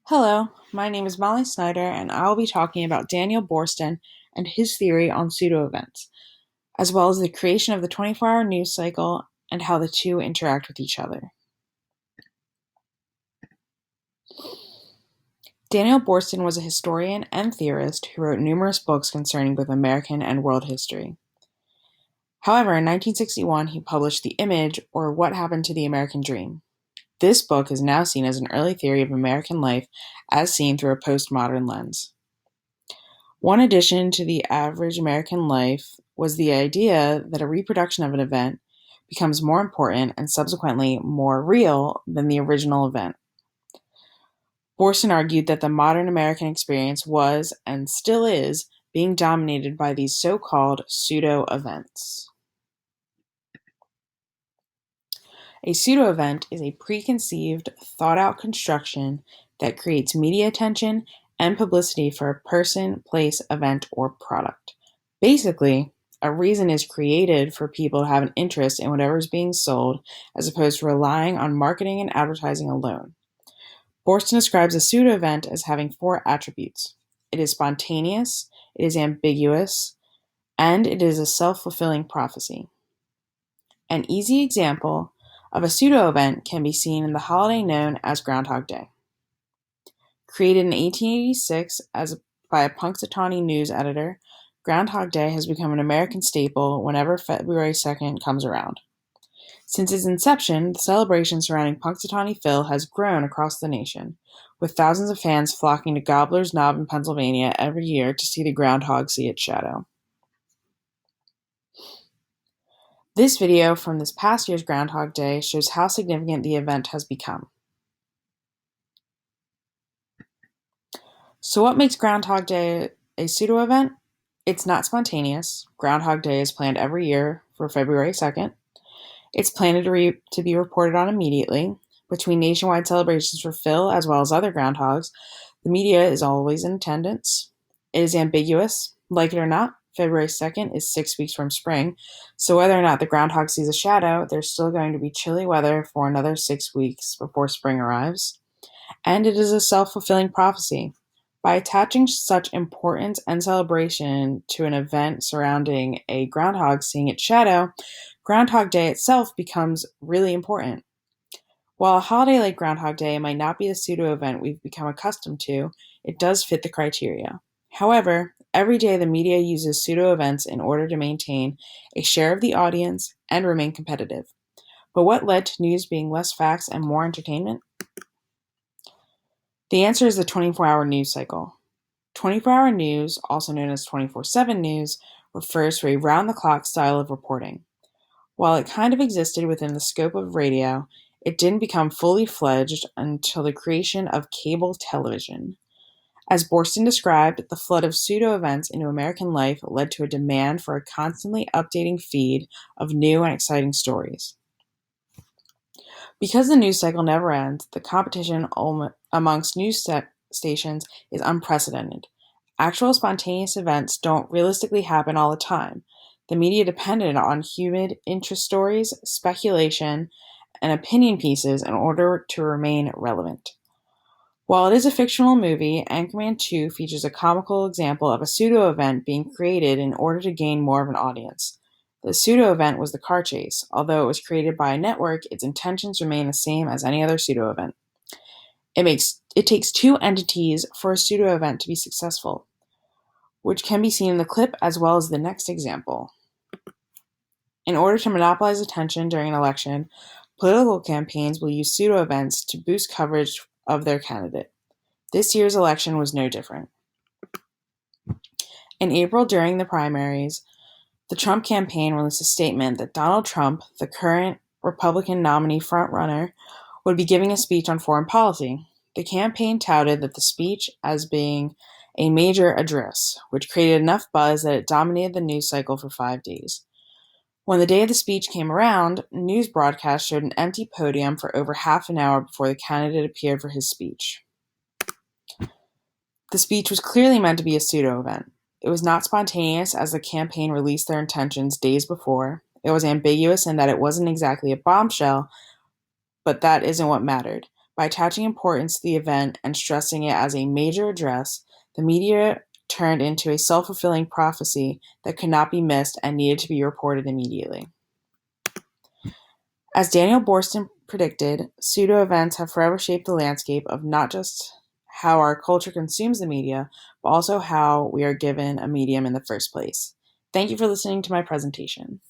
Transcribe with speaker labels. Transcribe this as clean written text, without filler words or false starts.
Speaker 1: Hello, my name is Molly Snyder, and I will be talking about Daniel Boorstin and his theory on pseudo events, as well as the creation of the 24-hour news cycle and how the two interact with each other. Daniel Boorstin was a historian and theorist who wrote numerous books concerning both American and world history. However, in 1961, he published The Image, or What Happened to the American Dream. This book is now seen as an early theory of American life as seen through a postmodern lens. One addition to the average American life was the idea that a reproduction of an event becomes more important and subsequently more real than the original event. Boorstin argued that the modern American experience was, and still is, being dominated by these so-called pseudo-events. A pseudo-event is a preconceived, thought-out construction that creates media attention and publicity for a person, place, event, or product. Basically, a reason is created for people to have an interest in whatever is being sold, as opposed to relying on marketing and advertising alone. Boorstin describes a pseudo-event as having four attributes. It is spontaneous, it is ambiguous, and it is a self-fulfilling prophecy. An easy example of a pseudo-event can be seen in the holiday known as Groundhog Day. Created in 1886 by a Punxsutawney news editor, Groundhog Day has become an American staple whenever February 2nd comes around. Since its inception, the celebration surrounding Punxsutawney Phil has grown across the nation, with thousands of fans flocking to Gobbler's Knob in Pennsylvania every year to see the groundhog see its shadow. This video from this past year's Groundhog Day shows how significant the event has become. So what makes Groundhog Day a pseudo-event? It's not spontaneous. Groundhog Day is planned every year for February 2nd. It's planned to be reported on immediately. Between nationwide celebrations for Phil as well as other groundhogs, the media is always in attendance. It is ambiguous. Like it or not, February 2nd is 6 weeks from spring, so whether or not the groundhog sees a shadow, there's still going to be chilly weather for another 6 weeks before spring arrives. And it is a self-fulfilling prophecy. By attaching such importance and celebration to an event surrounding a groundhog seeing its shadow, Groundhog Day itself becomes really important. While a holiday like Groundhog Day might not be the pseudo-event we've become accustomed to, it does fit the criteria. However, every day the media uses pseudo-events in order to maintain a share of the audience and remain competitive. But what led to news being less facts and more entertainment? The answer is the 24-hour news cycle. 24-hour news, also known as 24/7 news, refers to a round-the-clock style of reporting. While it kind of existed within the scope of radio, it didn't become fully fledged until the creation of cable television. As Boorstin described, the flood of pseudo-events into American life led to a demand for a constantly updating feed of new and exciting stories. Because the news cycle never ends, the competition amongst news stations is unprecedented. Actual spontaneous events don't realistically happen all the time. The media depended on human interest stories, speculation, and opinion pieces in order to remain relevant. While it is a fictional movie, Anchorman 2 features a comical example of a pseudo-event being created in order to gain more of an audience. The pseudo-event was the car chase. Although it was created by a network, its intentions remain the same as any other pseudo-event. It takes two entities for a pseudo-event to be successful, which can be seen in the clip as well as the next example. In order to monopolize attention during an election, political campaigns will use pseudo-events to boost coverage of their candidate. This year's election was no different. In April, during the primaries, the Trump campaign released a statement that Donald Trump, the current Republican nominee frontrunner, would be giving a speech on foreign policy. The campaign touted that the speech as being a major address, which created enough buzz that it dominated the news cycle for 5 days. When the day of the speech came around, news broadcasts showed an empty podium for over half an hour before the candidate appeared for his speech. The speech was clearly meant to be a pseudo-event. It was not spontaneous, as the campaign released their intentions days before. It was ambiguous in that it wasn't exactly a bombshell, but that isn't what mattered. By attaching importance to the event and stressing it as a major address, the media turned into a self-fulfilling prophecy that could not be missed and needed to be reported immediately. As Daniel Boorstin predicted, pseudo events have forever shaped the landscape of not just how our culture consumes the media, but also how we are given a medium in the first place. Thank you for listening to my presentation.